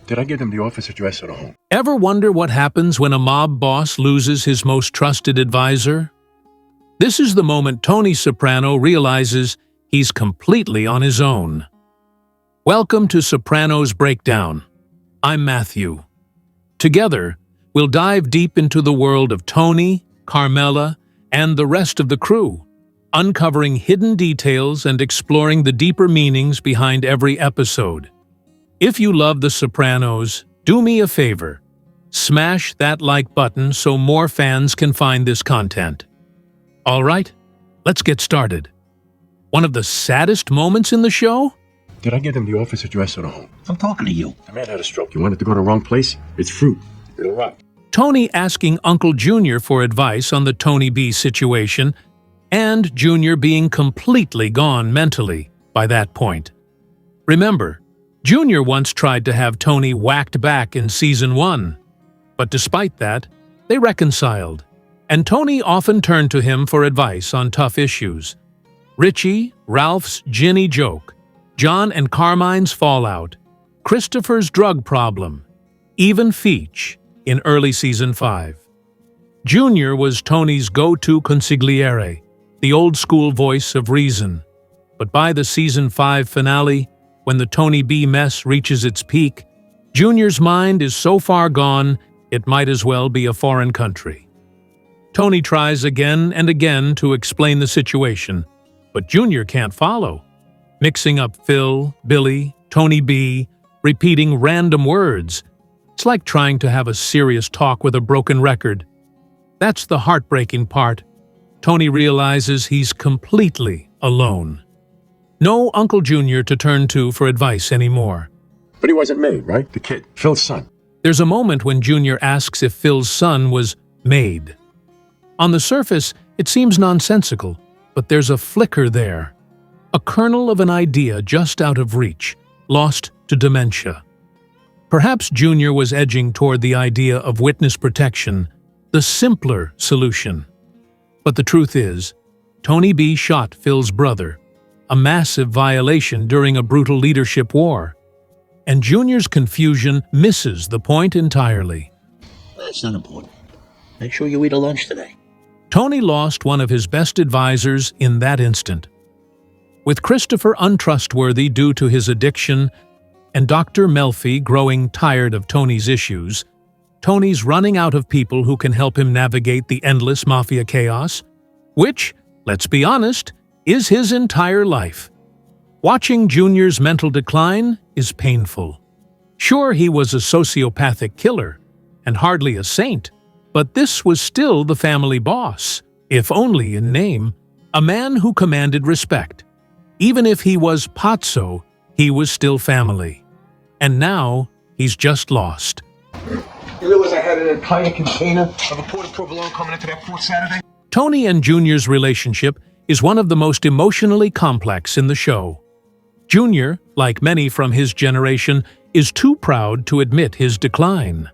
Did I give them the office address or the home? Ever wonder what happens when a mob boss loses his most trusted advisor? This is the moment Tony Soprano realizes he's completely on his own. Welcome to Sopranos Breakdown. I'm Matthew. Together, we'll dive deep into the world of Tony, Carmela, and the rest of the crew, uncovering hidden details and exploring the deeper meanings behind every episode. If you love The Sopranos, do me a favor. Smash that like button so more fans can find this content. All right, let's get started. One of the saddest moments in the show? Did I give them the office address or the home? I'm talking to you. The man had a stroke. You wanted to go to the wrong place? It's fruit. It'll rot. Tony asking Uncle Junior for advice on the Tony B situation, and Junior being completely gone mentally by that point. Remember, Junior once tried to have Tony whacked back in Season 1, but despite that, they reconciled, and Tony often turned to him for advice on tough issues. Richie, Ralph's Ginny joke, John and Carmine's fallout, Christopher's drug problem, even Feech in early Season 5. Junior was Tony's go-to consigliere, the old-school voice of reason, but by the Season 5 finale, when the Tony B mess reaches its peak, Junior's mind is so far gone, it might as well be a foreign country. Tony tries again and again to explain the situation, but Junior can't follow, mixing up Phil, Billy, Tony B, repeating random words. It's like trying to have a serious talk with a broken record. That's the heartbreaking part. Tony realizes he's completely alone. No Uncle Junior to turn to for advice anymore. But he wasn't made, right? The kid, Phil's son. There's a moment when Junior asks if Phil's son was made. On the surface, it seems nonsensical, but there's a flicker there. A kernel of an idea just out of reach, lost to dementia. Perhaps Junior was edging toward the idea of witness protection, the simpler solution. But the truth is, Tony B shot Phil's brother, a massive violation during a brutal leadership war. And Junior's confusion misses the point entirely. That's not important. Make sure you eat a lunch today. Tony lost one of his best advisors in that instant. With Christopher untrustworthy due to his addiction and Dr. Melfi growing tired of Tony's issues, Tony's running out of people who can help him navigate the endless mafia chaos, which, let's be honest, is his entire life. Watching Junior's mental decline is painful. Sure, he was a sociopathic killer, and hardly a saint, but this was still the family boss, if only in name, a man who commanded respect. Even if he was pazzo, he was still family. And now, he's just lost. You realize I had an entire container of imported provolone coming into that port Saturday? Tony and Junior's relationship is one of the most emotionally complex in the show. Junior, like many from his generation, is too proud to admit his decline.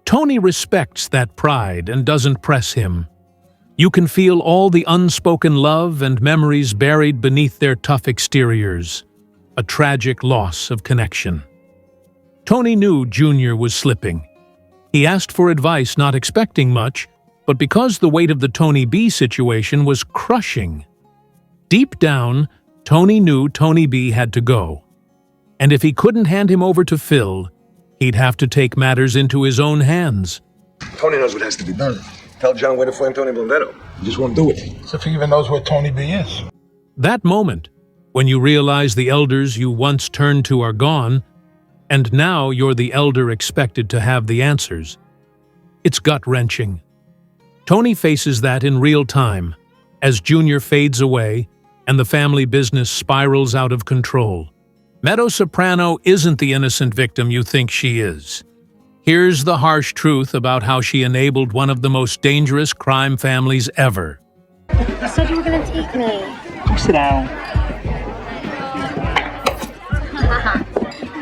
Tony respects that pride and doesn't press him. You can feel all the unspoken love and memories buried beneath their tough exteriors. A tragic loss of connection. Tony knew Junior was slipping. He asked for advice, not expecting much, but because the weight of the Tony B situation was crushing. Deep down, Tony knew Tony B had to go. And if he couldn't hand him over to Phil, he'd have to take matters into his own hands. Tony knows what has to be done. Tell John where to find Tony Blundetto. He just won't do it. So if he even knows where Tony B is. That moment, when you realize the elders you once turned to are gone, and now you're the elder expected to have the answers, it's gut-wrenching. Tony faces that in real time, as Junior fades away and the family business spirals out of control. Meadow Soprano isn't the innocent victim you think she is. Here's the harsh truth about how she enabled one of the most dangerous crime families ever. You said you were going to take me. Go sit down.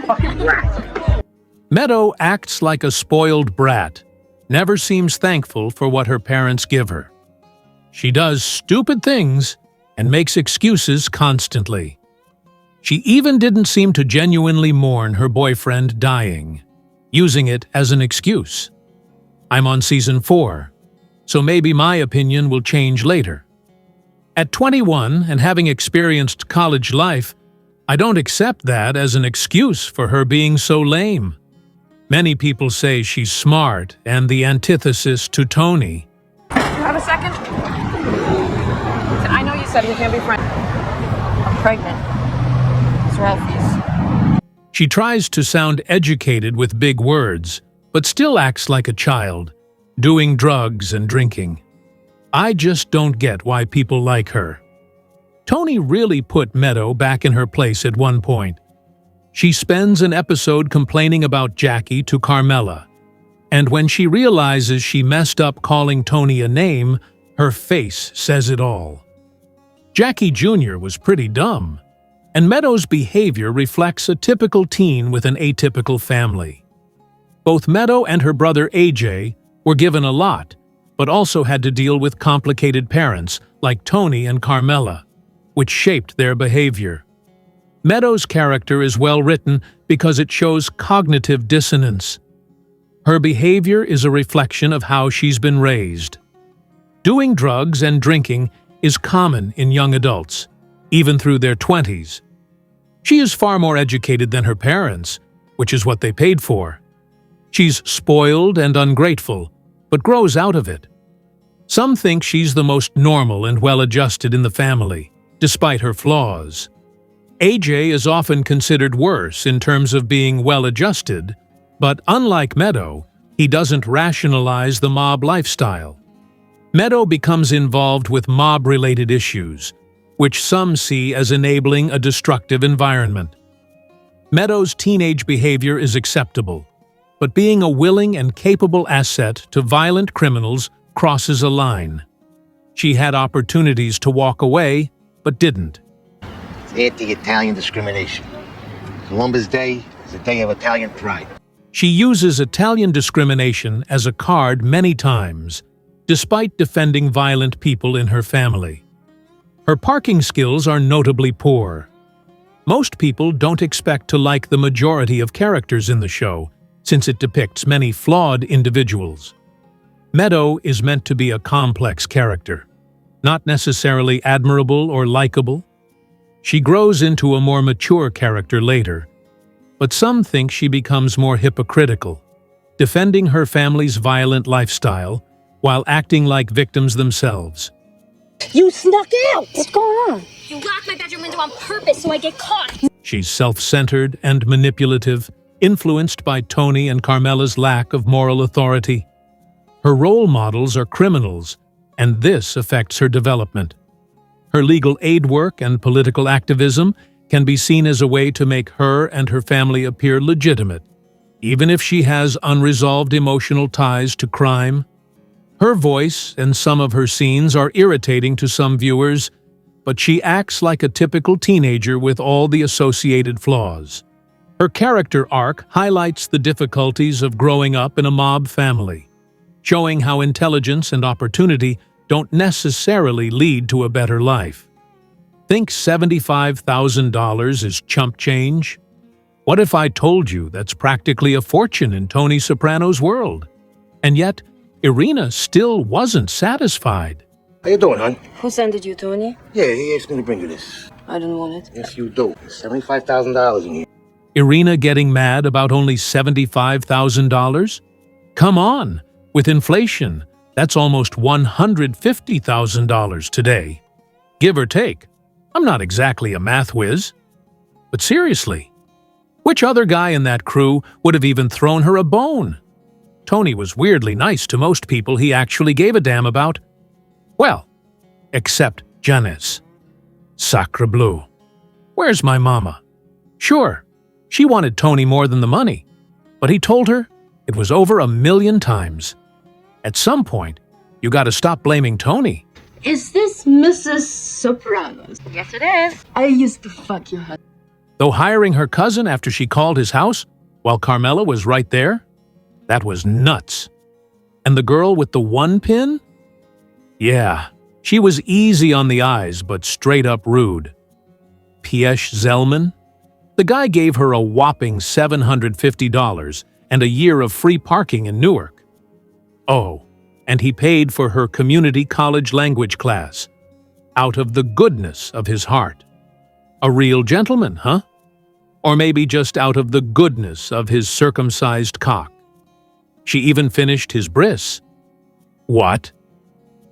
Fucking brat. Meadow acts like a spoiled brat, never seems thankful for what her parents give her. She does stupid things and makes excuses constantly. She even didn't seem to genuinely mourn her boyfriend dying. using it as an excuse. I'm on season 4, so maybe my opinion will change later. At 21 and having experienced college life, I don't accept that as an excuse for her being so lame. Many people say she's smart and the antithesis to Tony. You have a second? I know you said we can't be friends. I'm pregnant. It's Ralphie's. She tries to sound educated with big words, but still acts like a child, doing drugs and drinking. I just don't get why people like her. Tony really put Meadow back in her place at one point. She spends an episode complaining about Jackie to Carmela, and when she realizes she messed up calling Tony a name, her face says it all. Jackie Jr. was pretty dumb, and Meadow's behavior reflects a typical teen with an atypical family. Both Meadow and her brother AJ were given a lot, but also had to deal with complicated parents like Tony and Carmela, which shaped their behavior. Meadow's character is well written because it shows cognitive dissonance. Her behavior is a reflection of how she's been raised. Doing drugs and drinking is common in young adults, even through their 20s. She is far more educated than her parents, which is what they paid for. She's spoiled and ungrateful, but grows out of it. Some think she's the most normal and well-adjusted in the family, despite her flaws. AJ is often considered worse in terms of being well-adjusted, but unlike Meadow, he doesn't rationalize the mob lifestyle. Meadow becomes involved with mob-related issues, which some see as enabling a destructive environment. Meadow's teenage behavior is acceptable, but being a willing and capable asset to violent criminals crosses a line. She had opportunities to walk away, but didn't. It's anti-Italian discrimination. Columbus Day is a day of Italian pride. She uses Italian discrimination as a card many times, despite defending violent people in her family. Her parking skills are notably poor. Most people don't expect to like the majority of characters in the show, since it depicts many flawed individuals. Meadow is meant to be a complex character, not necessarily admirable or likable. She grows into a more mature character later, but some think she becomes more hypocritical, defending her family's violent lifestyle while acting like victims themselves. You snuck out! What's going on? You locked my bedroom window on purpose so I get caught! She's self-centered and manipulative, influenced by Tony and Carmela's lack of moral authority. Her role models are criminals, and this affects her development. Her legal aid work and political activism can be seen as a way to make her and her family appear legitimate, even if she has unresolved emotional ties to crime. Her voice and some of her scenes are irritating to some viewers, but she acts like a typical teenager with all the associated flaws. Her character arc highlights the difficulties of growing up in a mob family, showing how intelligence and opportunity don't necessarily lead to a better life. Think $75,000 is chump change? What if I told you that's practically a fortune in Tony Soprano's world? And yet, Irina still wasn't satisfied. How you doing, hon? Who sent you, Tony? Yeah, he asked me to bring you this. I don't want it. Yes, you do. $75,000 in here. Irina getting mad about only $75,000? Come on, with inflation, that's almost $150,000 today. Give or take. I'm not exactly a math whiz. But seriously, which other guy in that crew would have even thrown her a bone? Tony was weirdly nice to most people he actually gave a damn about. Well, except Janice. Sacre bleu. Where's my mama? Sure, she wanted Tony more than the money, but he told her it was over 1,000,000 times. At some point, you gotta stop blaming Tony. Is this Mrs. Sopranos? Yes, it is. I used to fuck your husband. Though hiring her cousin after she called his house while Carmela was right there, that was nuts. And the girl with the one pin? Yeah, she was easy on the eyes but straight up rude. Piesh Zellman? The guy gave her a whopping $750 and a year of free parking in Newark. Oh, and he paid for her community college language class, out of the goodness of his heart. A real gentleman, huh? Or maybe just out of the goodness of his circumcised cock. She even finished his bris. What?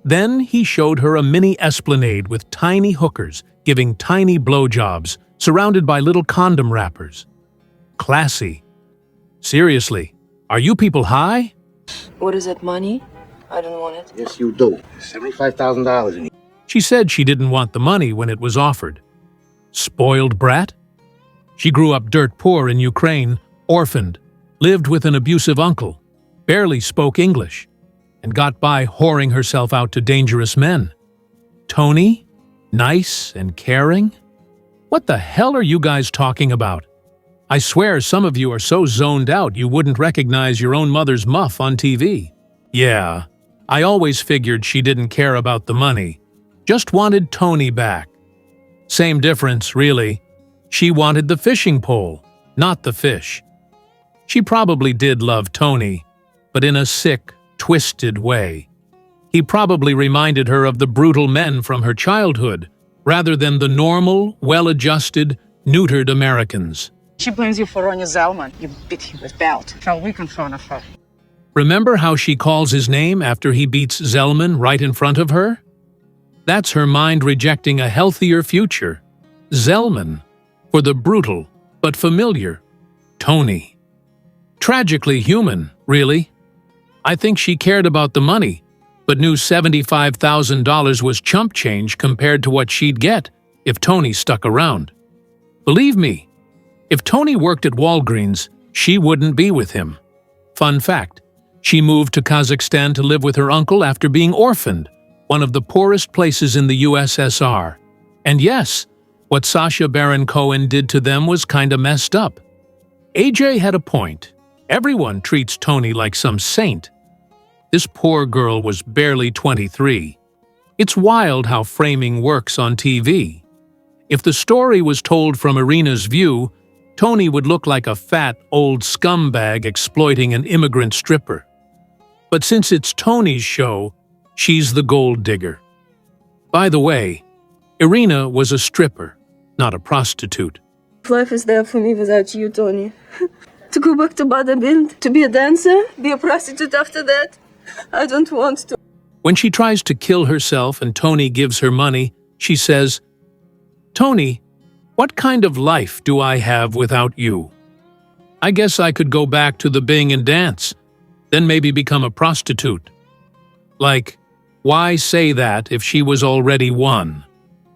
Then he showed her a mini esplanade with tiny hookers giving tiny blowjobs, surrounded by little condom wrappers. Classy. Seriously, are you people high? What is it, money? I don't want it. Yes, you do. There's $75,000 in it. She said she didn't want the money when it was offered. Spoiled brat? She grew up dirt poor in Ukraine, orphaned, lived with an abusive uncle, barely spoke English, and got by whoring herself out to dangerous men. Tony? Nice and caring? What the hell are you guys talking about? I swear some of you are so zoned out you wouldn't recognize your own mother's muff on TV. Yeah, I always figured she didn't care about the money, just wanted Tony back. Same difference, really. She wanted the fishing pole, not the fish. She probably did love Tony, but in a sick, twisted way. He probably reminded her of the brutal men from her childhood, rather than the normal, well-adjusted, neutered Americans. She blames you for Ronnie Zellman. You beat him with belt. Fell weak in front of her. Remember how she calls his name after he beats Zellman right in front of her? That's her mind rejecting a healthier future. Zellman, for the brutal but familiar Tony. Tragically human, really. I think she cared about the money, but knew $75,000 was chump change compared to what she'd get if Tony stuck around. Believe me, if Tony worked at Walgreens, she wouldn't be with him. Fun fact, she moved to Kazakhstan to live with her uncle after being orphaned, one of the poorest places in the USSR. And yes, what Sacha Baron Cohen did to them was kinda messed up. AJ had a point. Everyone treats Tony like some saint. This poor girl was barely 23. It's wild how framing works on TV. If the story was told from Irina's view, Tony would look like a fat, old scumbag exploiting an immigrant stripper. But since it's Tony's show, she's the gold digger. By the way, Irina was a stripper, not a prostitute. Life is there for me without you, Tony. To go back to bodybuilding, to be a dancer, be a prostitute after that? I don't want to. When she tries to kill herself and Tony gives her money, she says, "Tony, what kind of life do I have without you? I guess I could go back to the Bing and dance, then maybe become a prostitute." Like, why say that if she was already one?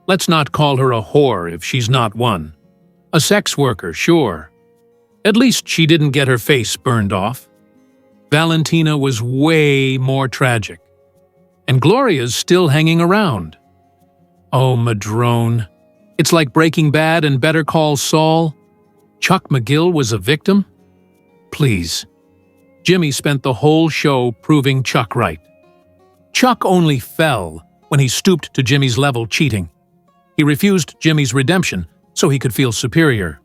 Let's not call her a whore if she's not one. A sex worker, sure. At least she didn't get her face burned off. Valentina was way more tragic. And Gloria's still hanging around. Oh, Madrone. It's like Breaking Bad and Better Call Saul. Chuck McGill was a victim? Please. Jimmy spent the whole show proving Chuck right. Chuck only fell when he stooped to Jimmy's level cheating. He refused Jimmy's redemption so he could feel superior.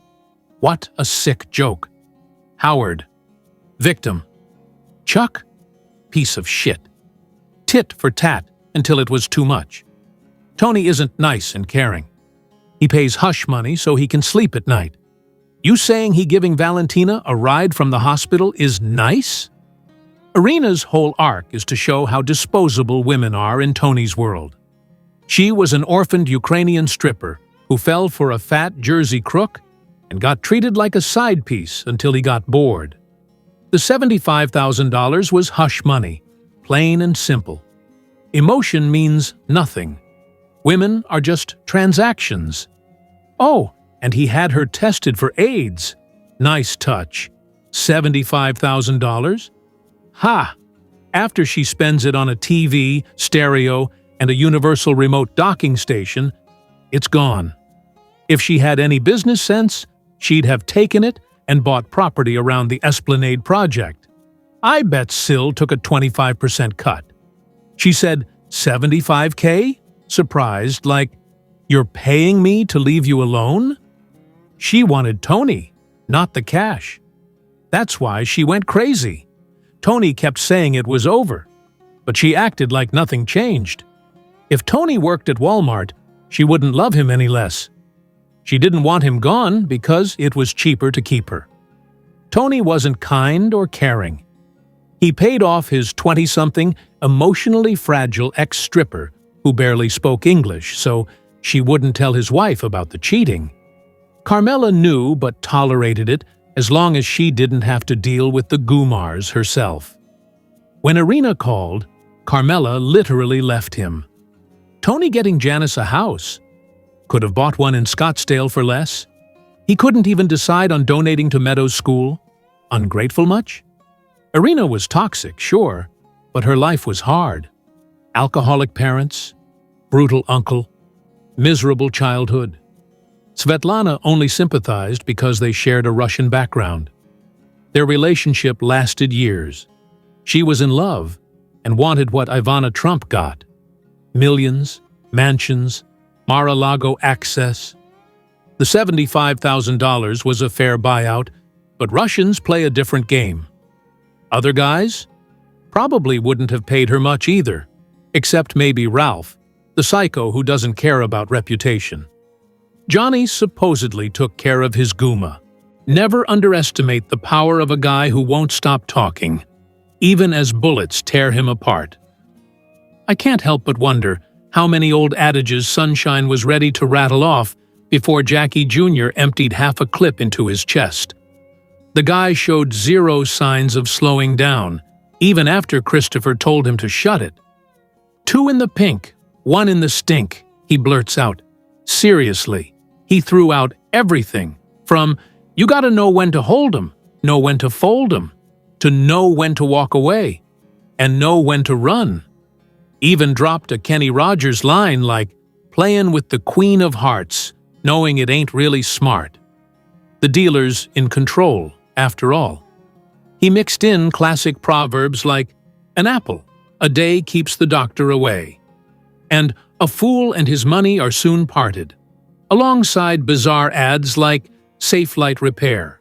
What a sick joke. Howard. Victim. Chuck? Piece of shit. Tit for tat until it was too much. Tony isn't nice and caring. He pays hush money so he can sleep at night. You saying he giving Valentina a ride from the hospital is nice? Irina's whole arc is to show how disposable women are in Tony's world. She was an orphaned Ukrainian stripper who fell for a fat Jersey crook and got treated like a side piece until he got bored. The $75,000 was hush money, plain and simple. Emotion means nothing. Women are just transactions. Oh, and he had her tested for AIDS. Nice touch. $75,000? Ha! After she spends it on a TV, stereo, and a universal remote docking station, it's gone. If she had any business sense, she'd have taken it and bought property around the Esplanade project. I bet Syl took a 25% cut. She said, $75K? Surprised, like, "You're paying me to leave you alone?" She wanted Tony, not the cash. That's why she went crazy. Tony kept saying it was over, but she acted like nothing changed. If Tony worked at Walmart, she wouldn't love him any less. She didn't want him gone because it was cheaper to keep her. Tony wasn't kind or caring. He paid off his 20-something, emotionally fragile ex-stripper who barely spoke English, so she wouldn't tell his wife about the cheating. Carmela knew but tolerated it as long as she didn't have to deal with the Gumars herself. When Irina called, Carmela literally left him. Tony getting Janice a house. Could have bought one in Scottsdale for less. He couldn't even decide on donating to Meadow's school. Ungrateful much? Irina was toxic, sure, but her life was hard. Alcoholic parents, brutal uncle, miserable childhood. Svetlana only sympathized because they shared a Russian background. Their relationship lasted years. She was in love and wanted what Ivana Trump got. Millions, mansions, Mar-a-Lago access. The $75,000 was a fair buyout, but Russians play a different game. Other guys? Probably wouldn't have paid her much either, except maybe Ralph, the psycho who doesn't care about reputation. Johnny supposedly took care of his Guma. Never underestimate the power of a guy who won't stop talking, even as bullets tear him apart. I can't help but wonder how many old adages Sunshine was ready to rattle off before Jackie Jr. emptied half a clip into his chest. The guy showed zero signs of slowing down, even after Christopher told him to shut it. 2 in the pink, 1 in the stink, he blurts out. Seriously, he threw out everything, from you gotta know when to hold 'em, know when to fold 'em, to know when to walk away, and know when to run. Even dropped a Kenny Rogers line like, playin' with the Queen of Hearts, knowing it ain't really smart. The dealer's in control, after all. He mixed in classic proverbs like, an apple a day keeps the doctor away, and a fool and his money are soon parted, alongside bizarre ads like Safelite Repair.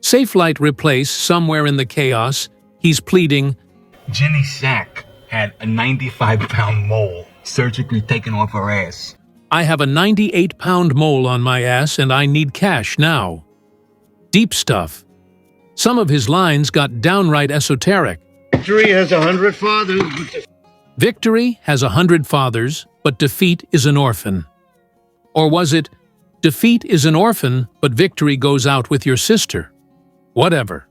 Safelite Replace somewhere in the chaos, he's pleading, Jenny Sack had a 95-pound mole surgically taken off her ass. I have a 98-pound mole on my ass and I need cash now. Deep stuff. Some of his lines got downright esoteric. Victory has 100 fathers. Victory has 100 fathers, but defeat is an orphan. Or was it, defeat is an orphan, but victory goes out with your sister? Whatever.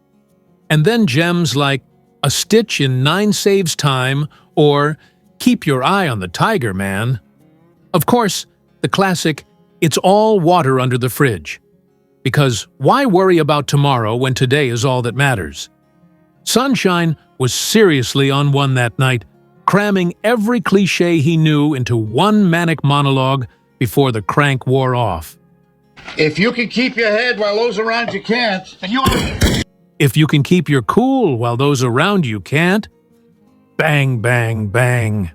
And then gems like, a stitch in 9 saves time, or keep your eye on the tiger, man. Of course, the classic, it's all water under the fridge. Because why worry about tomorrow when today is all that matters? Sunshine was seriously on one that night, cramming every cliché he knew into one manic monologue before the crank wore off. If you can keep your head while those around you can't, then you are. If you can keep your cool while those around you can't, bang, bang, bang.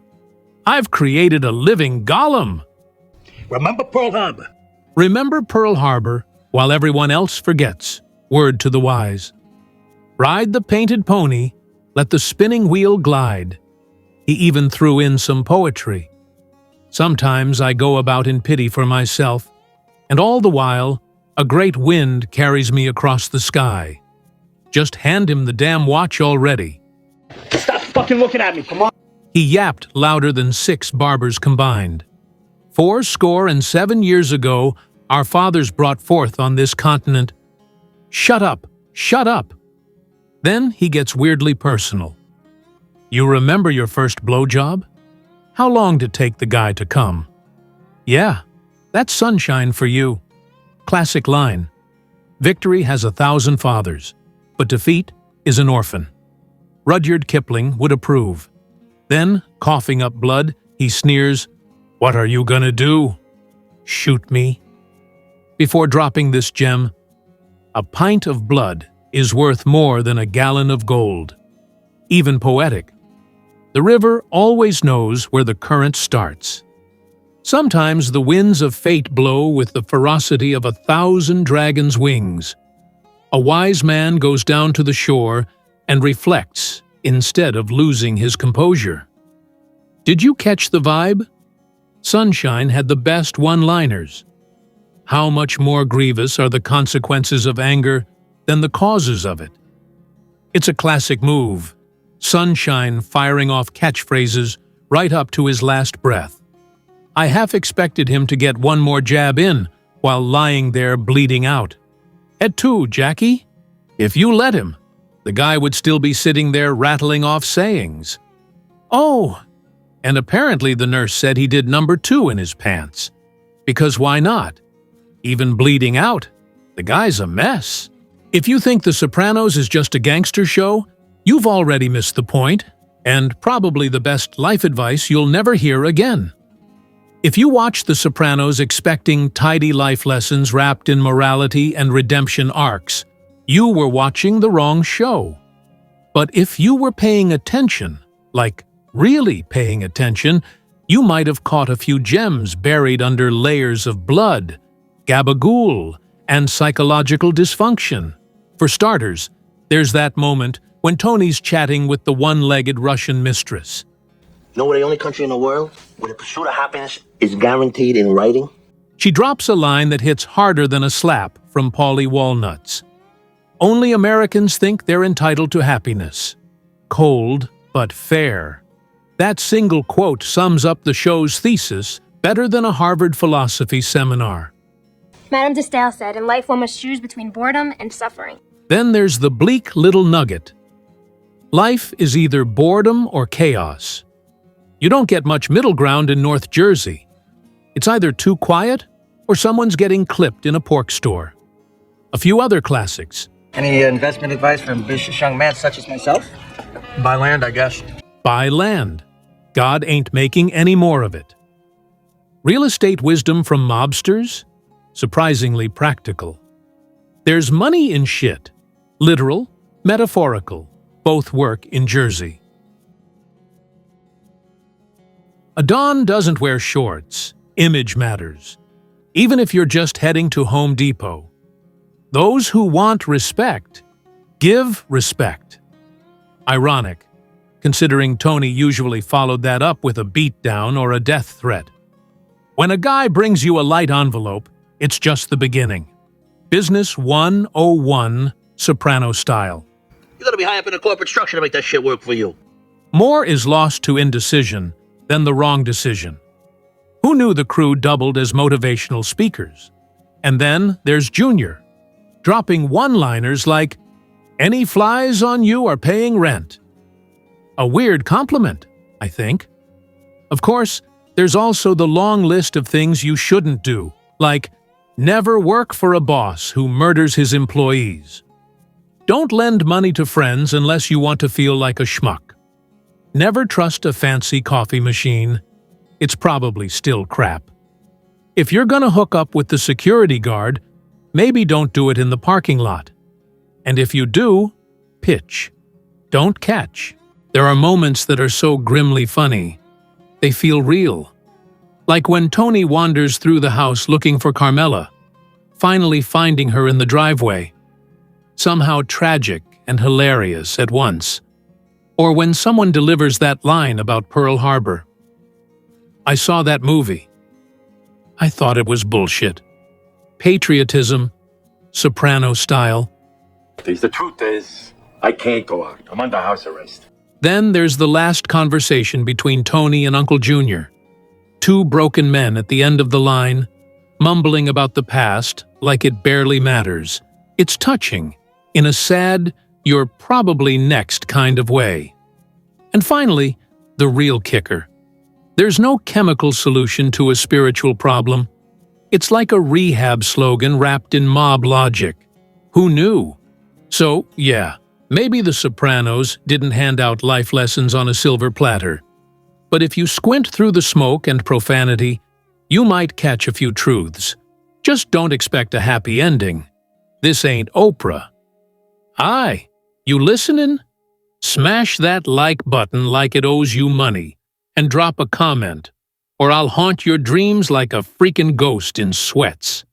I've created a living golem. Remember Pearl Harbor? Remember Pearl Harbor while everyone else forgets. Word to the wise. Ride the painted pony, let the spinning wheel glide. He even threw in some poetry. Sometimes I go about in pity for myself, and all the while, a great wind carries me across the sky. Just hand him the damn watch already. Stop fucking looking at me, come on. He yapped louder than 6 barbers combined. 77 years ago, our fathers brought forth on this continent, shut up, shut up. Then he gets weirdly personal. You remember your first blowjob? How long did it take the guy to come? Yeah, that's sunshine for you. Classic line. Victory has 1,000 fathers, but defeat is an orphan. Rudyard Kipling would approve. Then, coughing up blood, he sneers, "What are you gonna do? Shoot me?" Before dropping this gem, a pint of blood is worth more than a gallon of gold. Even poetic. The river always knows where the current starts. Sometimes the winds of fate blow with the ferocity of 1,000 dragons' wings. A wise man goes down to the shore and reflects instead of losing his composure. Did you catch the vibe? Sunshine had the best one-liners. How much more grievous are the consequences of anger than the causes of it? It's a classic move. Sunshine firing off catchphrases right up to his last breath. I half expected him to get one more jab in while lying there bleeding out. Et tu, Jackie? If you let him, the guy would still be sitting there rattling off sayings. Oh, and apparently the nurse said he did number 2 in his pants. Because why not? Even bleeding out, the guy's a mess. If you think The Sopranos is just a gangster show, you've already missed the point, and probably the best life advice you'll never hear again. If you watch The Sopranos expecting tidy life lessons wrapped in morality and redemption arcs, you were watching the wrong show. But if you were paying attention, like really paying attention, you might have caught a few gems buried under layers of blood, gabagool, and psychological dysfunction. For starters, there's that moment when Tony's chatting with the one-legged Russian mistress. You know we're the only country in the world where the pursuit of happiness is guaranteed in writing? She drops a line that hits harder than a slap from Paulie Walnuts. Only Americans think they're entitled to happiness. Cold, but fair. That single quote sums up the show's thesis better than a Harvard philosophy seminar. Madame de Stael said, in life one must choose between boredom and suffering. Then there's the bleak little nugget. Life is either boredom or chaos. You don't get much middle ground in North Jersey. It's either too quiet or someone's getting clipped in a pork store. A few other classics. Any investment advice for ambitious young men such as myself? Buy land, I guess. Buy land. God ain't making any more of it. Real estate wisdom from mobsters? Surprisingly practical. There's money in shit. Literal, metaphorical. Both work in Jersey. A Don doesn't wear shorts. Image matters. Even if you're just heading to Home Depot. Those who want respect, give respect. Ironic, considering Tony usually followed that up with a beatdown or a death threat. When a guy brings you a light envelope, it's just the beginning. Business 101, Soprano style. You gotta be high up in the corporate structure to make that shit work for you. More is lost to indecision than the wrong decision. Who knew the crew doubled as motivational speakers? And then there's Junior, dropping one-liners like, "Any flies on you are paying rent." A weird compliment, I think. Of course, there's also the long list of things you shouldn't do, like never work for a boss who murders his employees. Don't lend money to friends unless you want to feel like a schmuck. Never trust a fancy coffee machine. It's probably still crap. If you're gonna hook up with the security guard, maybe don't do it in the parking lot. And if you do, pitch. Don't catch. There are moments that are so grimly funny. They feel real. Like when Tony wanders through the house looking for Carmela, finally finding her in the driveway. Somehow tragic and hilarious at once. Or when someone delivers that line about Pearl Harbor. I saw that movie. I thought it was bullshit. Patriotism, Soprano style. The truth is, I can't go out. I'm under house arrest. Then there's the last conversation between Tony and Uncle Junior. Two broken men at the end of the line, mumbling about the past like it barely matters. It's touching, in a sad, you're probably next kind of way. And finally, the real kicker. There's no chemical solution to a spiritual problem. It's like a rehab slogan wrapped in mob logic. Who knew? So, yeah, maybe the Sopranos didn't hand out life lessons on a silver platter. But if you squint through the smoke and profanity, you might catch a few truths. Just don't expect a happy ending. This ain't Oprah. Aye, you listenin'? Smash that like button like it owes you money, and drop a comment, or I'll haunt your dreams like a freaking ghost in sweats.